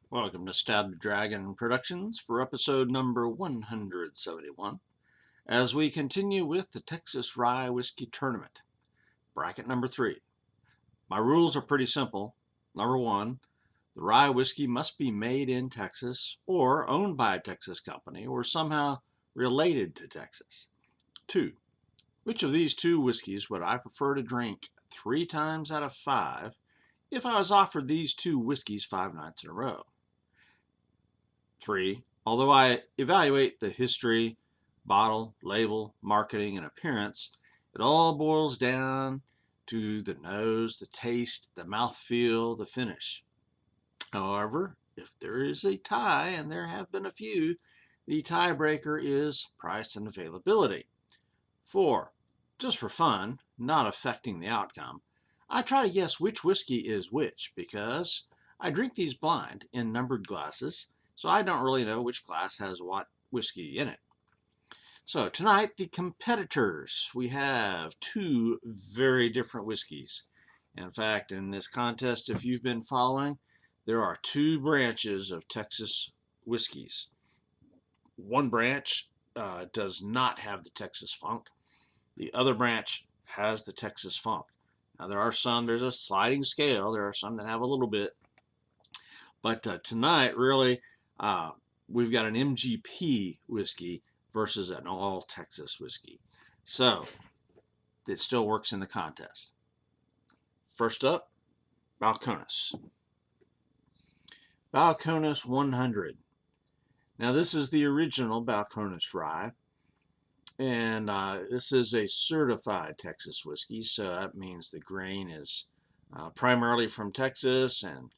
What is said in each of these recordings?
Welcome to StabtheDragon Productions for episode number 171, as we continue with the Texas Rye Whiskey Tournament, bracket number 3. My rules are pretty simple. Number 1, the rye whiskey must be made in Texas or owned by a Texas company or somehow related to Texas. 2, which of these two whiskeys would I prefer to drink 3 times out of 5 if I was offered these two whiskeys 5 nights in a row? 3. Although I evaluate the history, bottle, label, marketing, and appearance, it all boils down to the nose, the taste, the mouthfeel, the finish. However, if there is a tie, and there have been a few, the tiebreaker is price and availability. 4. Just for fun, not affecting the outcome, I try to guess which whiskey is which because I drink these blind in numbered glasses, so I don't really know which glass has what whiskey in it. So tonight, the competitors, we have two very different whiskeys. In fact, in this contest, if you've been following, there are two branches of Texas whiskeys. One branch does not have the Texas funk. The other branch has the Texas funk. Now, there's a sliding scale. There are some that have a little bit. But tonight, really, we've got an MGP whiskey versus an all Texas whiskey. So, it still works in the contest. First up, Balcones. Balcones 100. Now, this is the original Balcones rye. And this is a certified Texas whiskey, so that means the grain is primarily from Texas, and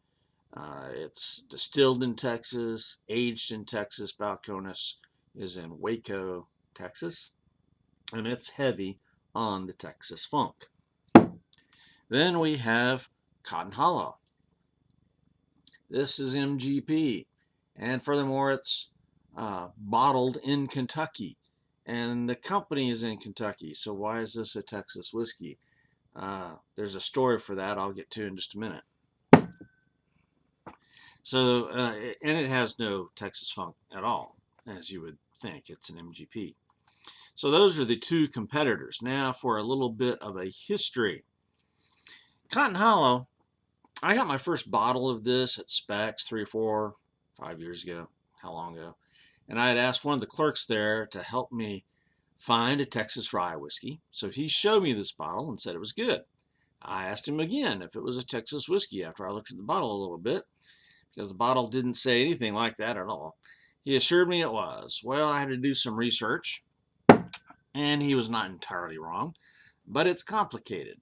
it's distilled in Texas, aged in Texas. Balcones is in Waco, Texas, and it's heavy on the Texas funk. Then we have Cotton Hollow. This is MGP, and furthermore, it's bottled in Kentucky. And the company is in Kentucky, so why is this a Texas whiskey? There's a story for that I'll get to in just a minute. So, and it has no Texas funk at all, as you would think. It's an MGP. So those are the two competitors. Now for a little bit of a history. Cotton Hollow, I got my first bottle of this at Specs 3 or 4, 5 years ago. How long ago? And I had asked one of the clerks there to help me find a Texas rye whiskey. So he showed me this bottle and said it was good. I asked him again if it was a Texas whiskey after I looked at the bottle a little bit, because the bottle didn't say anything like that at all. He assured me it was. Well, I had to do some research, and he was not entirely wrong, but it's complicated.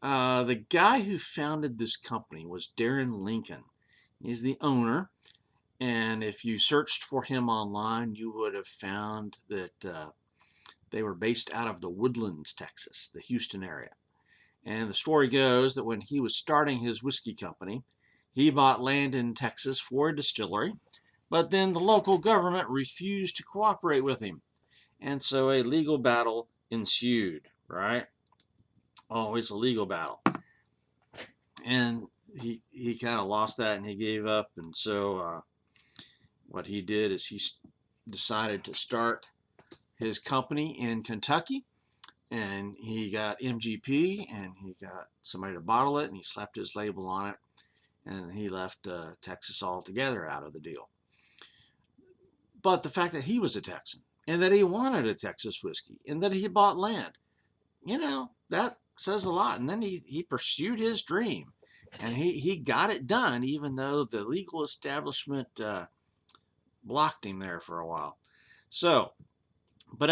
The guy who founded this company was Darren Lincoln. He's the owner. And if you searched for him online, you would have found that they were based out of the Woodlands, Texas, the Houston area. And the story goes that when he was starting his whiskey company, he bought land in Texas for a distillery, but then the local government refused to cooperate with him. And so a legal battle ensued, right? Always a legal battle. And he kind of lost that and he gave up. And so what he did is he decided to start his company in Kentucky, and he got MGP, and he got somebody to bottle it, and he slapped his label on it, and he left Texas altogether out of the deal. But the fact that he was a Texan, and that he wanted a Texas whiskey, and that he bought land, that says a lot. And then he pursued his dream, and he got it done, even though the legal establishment blocked him there for a while. So, but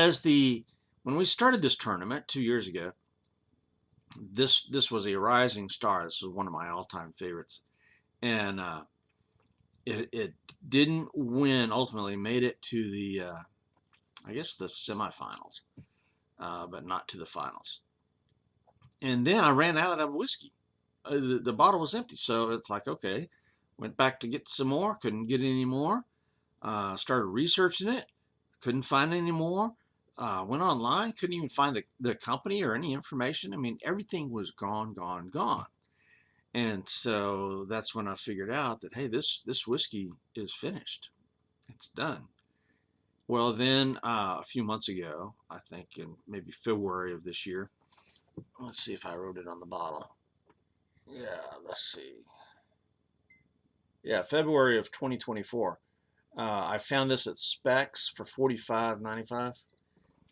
when we started this tournament 2 years ago, this was a rising star. This was one of my all-time favorites, and it didn't win. Ultimately, made it to the I guess the semifinals, but not to the finals. And then I ran out of that whiskey. The bottle was empty, so it's like, okay, went back to get some more. Couldn't get any more. Started researching it, couldn't find any more. Went online, couldn't even find the company or any information. I mean, everything was gone. And so that's when I figured out that, hey, this whiskey is finished. It's done. Well, then a few months ago, I think in maybe February of this year, let's see if I wrote it on the bottle. Yeah, let's see. Yeah, February of 2024. I found this at Specs for $45.95,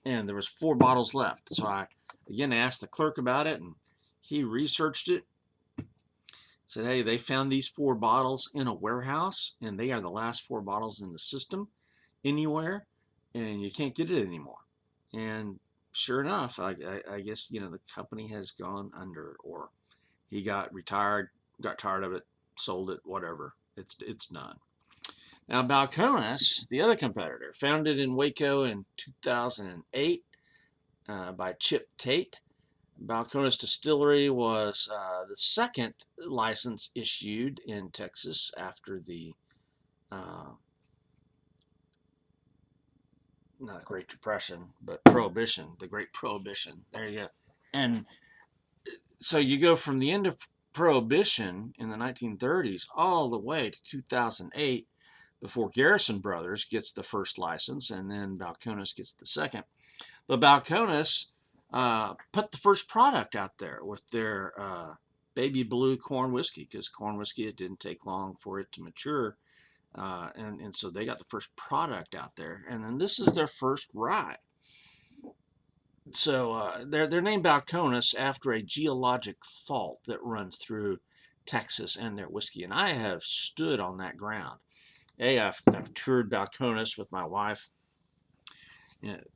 and there was 4 bottles left. So I again asked the clerk about it, and he researched it. Said, hey, they found these 4 bottles in a warehouse, and they are the last 4 bottles in the system anywhere, and you can't get it anymore. And sure enough, I guess the company has gone under, or he got retired, got tired of it, sold it, whatever. It's done. Now, Balcones, the other competitor, founded in Waco in 2008 by Chip Tate. Balcones Distillery was the second license issued in Texas after the not Great Depression, but Prohibition, the Great Prohibition. There you go. And so you go from the end of Prohibition in the 1930s all the way to 2008 before Garrison Brothers gets the first license, and then Balcones gets the second. But Balcones put the first product out there with their baby blue corn whiskey, because corn whiskey, it didn't take long for it to mature. And so they got the first product out there. And then this is their first rye. So they're named Balcones after a geologic fault that runs through Texas and their whiskey. And I have stood on that ground. I've toured Balcones with my wife.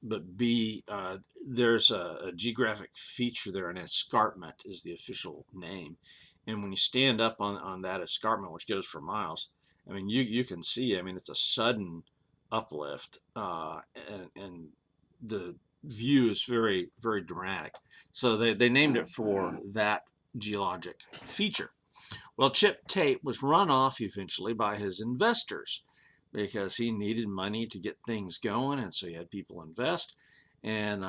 But B, there's a geographic feature there, an escarpment is the official name. And when you stand up on that escarpment, which goes for miles, I mean, you can see, I mean, it's a sudden uplift, and the view is very, very dramatic. So they named it for that geologic feature. Well, Chip Tate was run off eventually by his investors because he needed money to get things going, and so he had people invest. And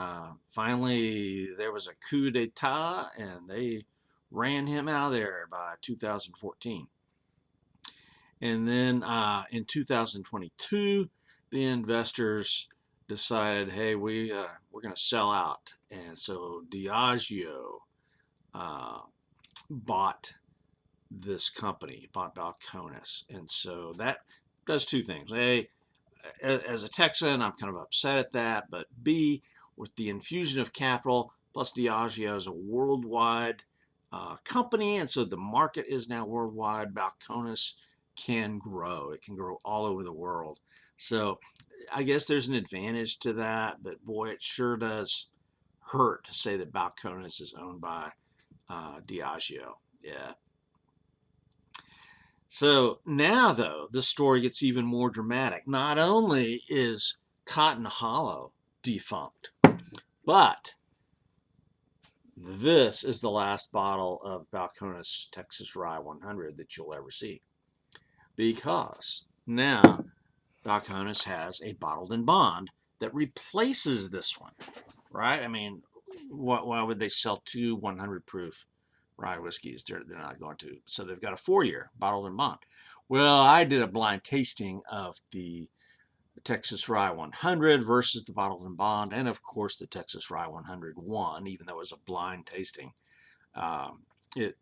finally, there was a coup d'etat, and they ran him out of there by 2014. And then in 2022, the investors decided, hey, we're going to sell out. And so Diageo bought this company, bought Balcones. And so that does 2 things. A, as a Texan, I'm kind of upset at that. But B, with the infusion of capital, plus Diageo is a worldwide company, and so the market is now worldwide. Balcones can grow. It can grow all over the world. So I guess there's an advantage to that, but boy, it sure does hurt to say that Balcones is owned by Diageo. Yeah. So now, though, the story gets even more dramatic. Not only is Cotton Hollow defunct, but this is the last bottle of Balcones Texas Rye 100 that you'll ever see, because now Balcones has a bottled in bond that replaces this one, right? I mean, why would they sell 2 100 proof rye whiskeys? They're not going to. So they've got a 4-year bottled in bond. Well, I did a blind tasting of the Texas Rye 100 versus the bottled in bond, and of course the Texas Rye 101, even though it was a blind tasting. It,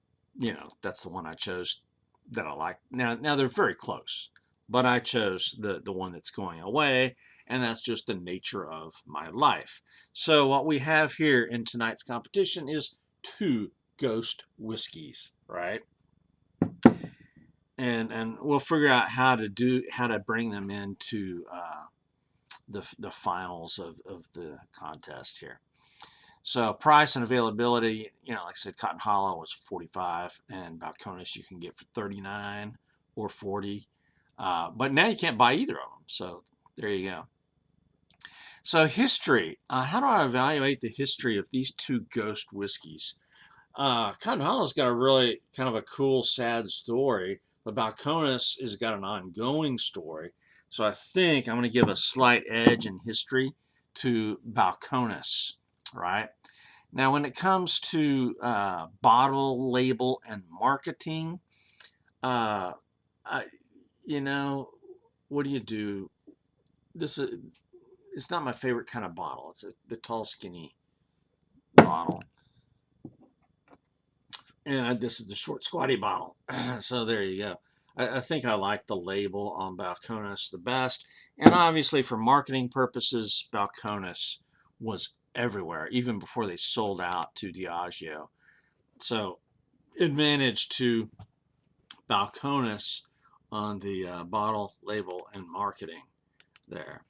that's the one I chose that I like. Now they're very close, but I chose the one that's going away, and that's just the nature of my life. So what we have here in tonight's competition is 2 ghost whiskeys, right? And we'll figure out how to bring them into the finals of the contest here. So price and availability, like I said, Cotton Hollow was 45, and Balcones you can get for 39 or 40. But now you can't buy either of them. So there you go. So history. How do I evaluate the history of these 2 ghost whiskeys? Cotton Hollow's got a really kind of a cool, sad story, but Balcones has got an ongoing story. So I think I'm going to give a slight edge in history to Balcones, right? Now, when it comes to bottle label and marketing, uh, I, you know, what do you do? This is it's not my favorite kind of bottle. It's the tall, skinny bottle, and this is the short, squatty bottle. So there you go. I think I like the label on Balcones the best, and obviously for marketing purposes, Balcones was everywhere, even before they sold out to Diageo. So advantage to Balcones on the bottle label and marketing there.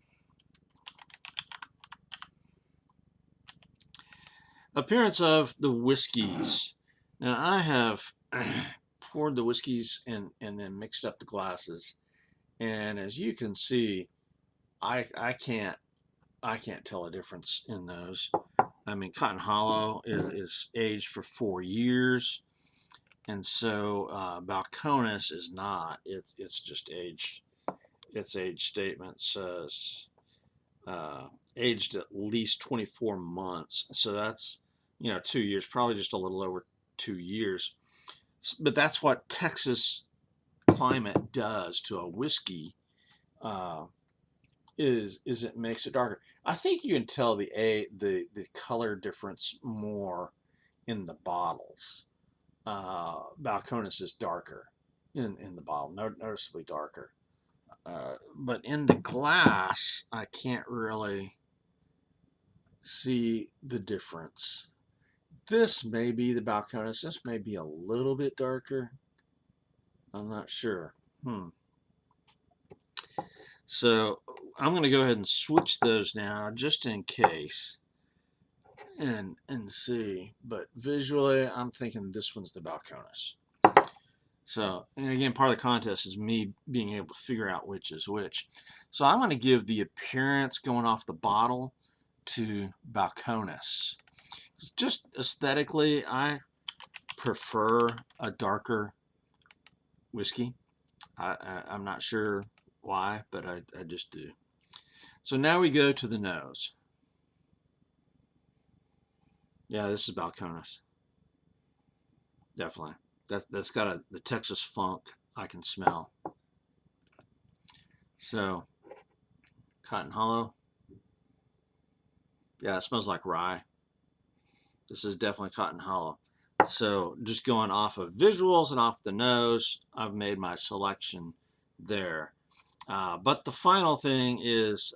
Appearance of the whiskeys. Now I have poured the whiskeys and then mixed up the glasses, and as you can see, I can't tell a difference in those. I mean, Cotton Hollow is aged for 4 years, and so Balcones is not. It's just aged. Its age statement says aged at least 24 months. So that's 2 years, probably just a little over 2 years. But that's what Texas climate does to a whiskey. Uh, is it makes it darker. I think you can tell the color difference more in the bottles. Balcones is darker in the bottle, noticeably darker. But in the glass, I can't really see the difference. This may be the Balcones. This may be a little bit darker. I'm not sure. So I'm going to go ahead and switch those now just in case and see. But visually, I'm thinking this one's the Balcones. So, and again, part of the contest is me being able to figure out which is which. So I'm going to give the appearance going off the bottle to Balcones. Just aesthetically, I prefer a darker whiskey. I'm not sure why, but I just do. So now we go to the nose. Yeah, this is Balcones. Definitely. That's got the Texas funk I can smell. So, Cotton Hollow. Yeah, it smells like rye. This is definitely Cotton Hollow. So, just going off of visuals and off the nose, I've made my selection there. But the final thing is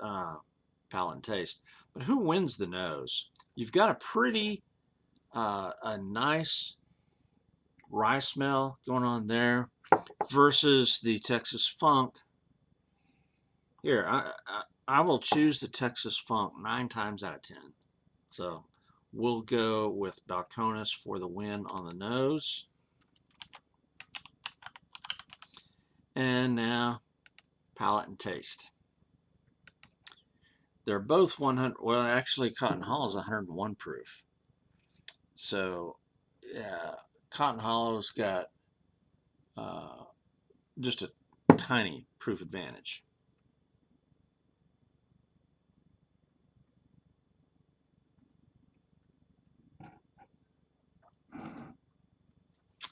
palate and taste. But who wins the nose? You've got a nice rye smell going on there versus the Texas Funk. Here, I will choose the Texas Funk 9 times out of 10. So we'll go with Balcones for the win on the nose. And now palate and taste. They're both 100. Well, actually, Cotton Hollow is 101 proof. So, yeah, Cotton Hollow's got just a tiny proof advantage.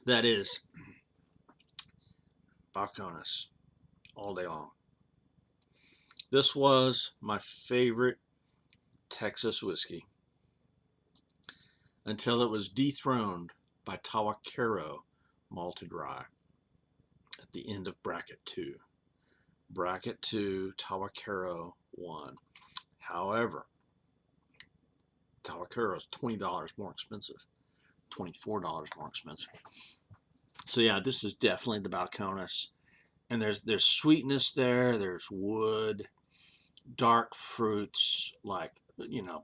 That is Balcones all day long. This was my favorite Texas whiskey until it was dethroned by Tawakero malted rye at the end of bracket 2. Bracket 2, Tawakero won. However, Tawakero is $20 more expensive, $24 more expensive. So yeah, this is definitely the Balcones. And there's sweetness there, there's wood, dark fruits like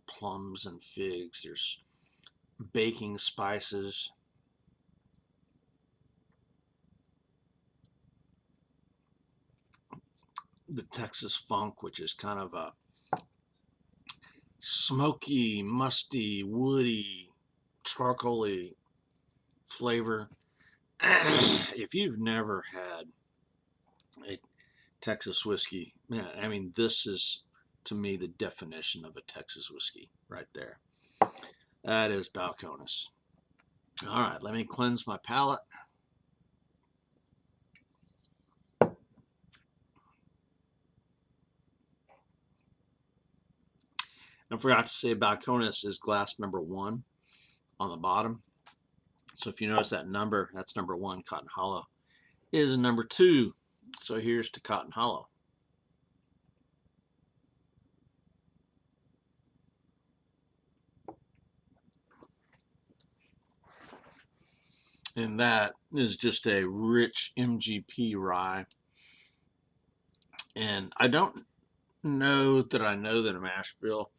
plums and figs. There's baking spices. The Texas Funk, which is kind of a smoky, musty, woody, charcoaly flavor. If you've never had a Texas whiskey, man, I mean, this is to me the definition of a Texas whiskey right there. That is Balcones. All right, let me cleanse my palate. I forgot to say Balcones is glass number 1 on the bottom. So if you notice that number, that's number 1. Cotton Hollow is number 2. So here's to Cotton Hollow. And that is just a rich MGP rye. And I don't know that I know that mash bill,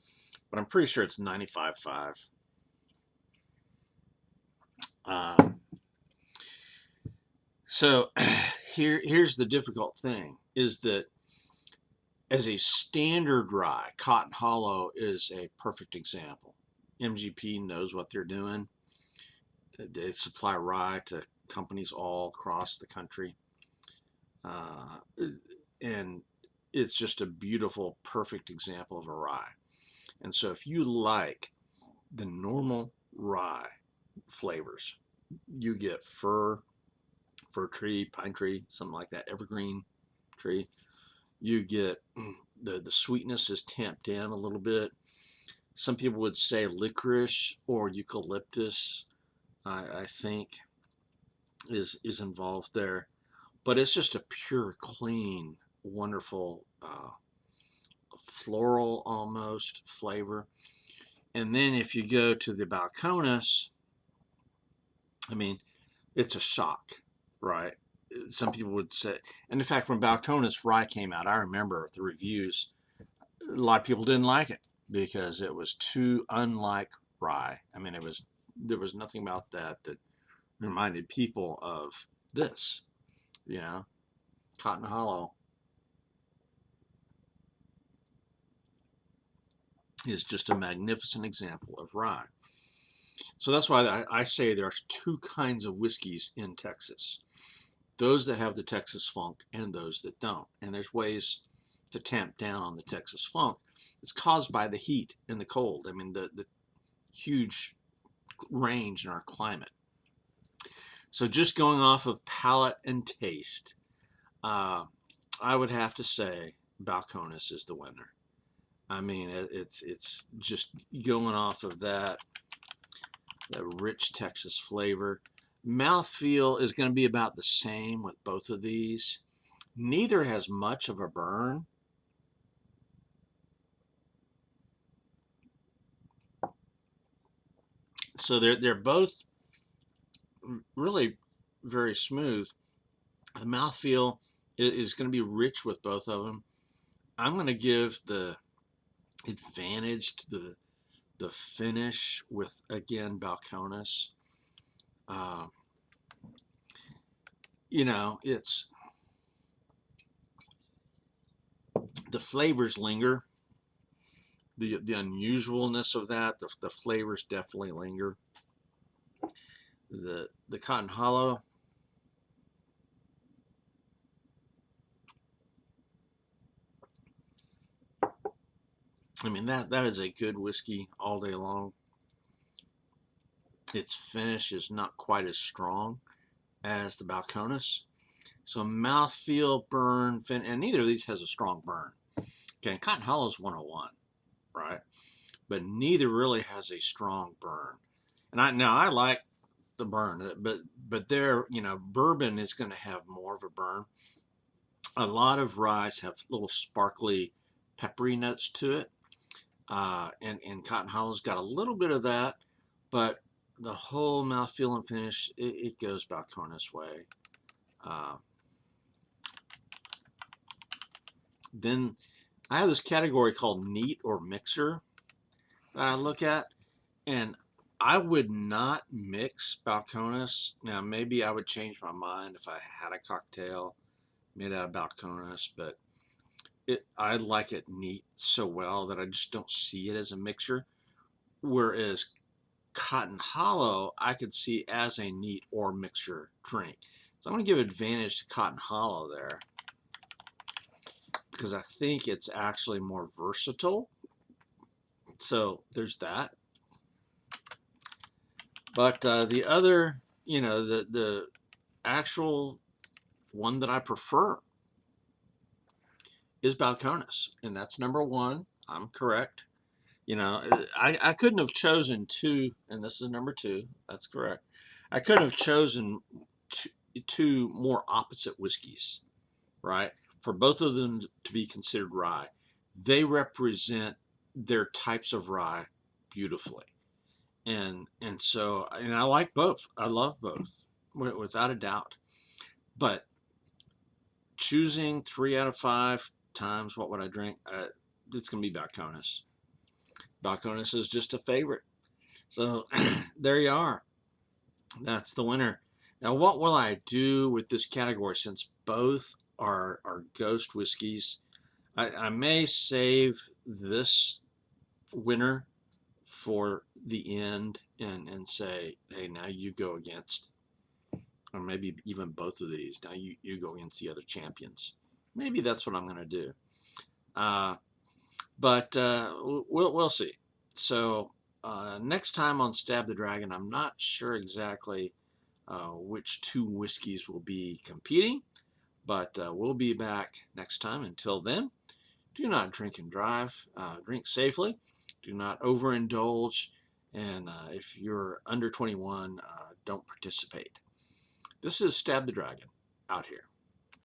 but I'm pretty sure it's 95.5. So here's the difficult thing, is that as a standard rye, Cotton Hollow is a perfect example. MGP knows what they're doing. They supply rye to companies all across the country. And it's just a beautiful, perfect example of a rye. And so if you like the normal rye flavors, you get fir tree, pine tree, something like that, evergreen tree. You get the sweetness is tamped down a little bit. Some people would say licorice or eucalyptus, I think, is involved there. But it's just a pure, clean, wonderful, floral almost flavor. And then if you go to the Balcones, I mean, it's a shock, right? Some people would say, and in fact, when Balcones Rye came out, I remember the reviews. A lot of people didn't like it because it was too unlike rye. I mean, there was nothing about that reminded people of this, you know, Cotton Hollow is just a magnificent example of rye. So that's why I say there's 2 kinds of whiskeys in Texas. Those that have the Texas funk and those that don't. And there's ways to tamp down on the Texas funk. It's caused by the heat and the cold. I mean, the huge range in our climate. So just going off of palate and taste, I would have to say Balcones is the winner. I mean, it's just going off of that rich Texas flavor. Mouthfeel is going to be about the same with both of these. Neither has much of a burn. So they're both really very smooth. The mouthfeel is going to be rich with both of them. I'm going to give the advantage to the finish with, again, Balcones. You know, it's the flavors linger. The unusualness of that, the flavors definitely linger. The Cotton Hollow, I mean, that is a good whiskey all day long. Its finish is not quite as strong as the Balcones. So mouthfeel, burn, and neither of these has a strong burn. Okay, Cotton Hollow is 101, right? But neither really has a strong burn. And I like the burn, but there, you know, bourbon is going to have more of a burn. A lot of ryes have little sparkly, peppery notes to it, and Cotton Hollow's got a little bit of that, but the whole mouthfeel and finish, it goes Balcones way. Then I have this category called neat or mixer that I look at, and I would not mix Balcones. Now, maybe I would change my mind if I had a cocktail made out of Balcones, but I like it neat so well that I just don't see it as a mixer. Whereas Cotton Hollow, I could see as a neat or mixer drink. So I'm going to give advantage to Cotton Hollow there because I think it's actually more versatile. So there's that. But the other, the actual one that I prefer is Balcones, and that's number one. I'm correct. I couldn't have chosen two, and this is number two. That's correct. I couldn't have chosen two, two more opposite whiskeys, right? For both of them to be considered rye. They represent their types of rye beautifully. And I like both. I love both without a doubt. But choosing 3 out of 5 times what would I drink, it's going to be Balcones. Balcones is just a favorite. So there you are. That's the winner. Now, what will I do with this category since both are ghost whiskeys? I may save this winner for the end and say, hey, now you go against, or maybe even both of these. Now you go against the other champions. Maybe that's what I'm going to do. Uh, but we'll see. So next time on Stab the Dragon, I'm not sure exactly which two whiskeys will be competing, but we'll be back next time. Until then, do not drink and drive. Drink safely. Do not overindulge. And if you're under 21, don't participate. This is Stab the Dragon out here.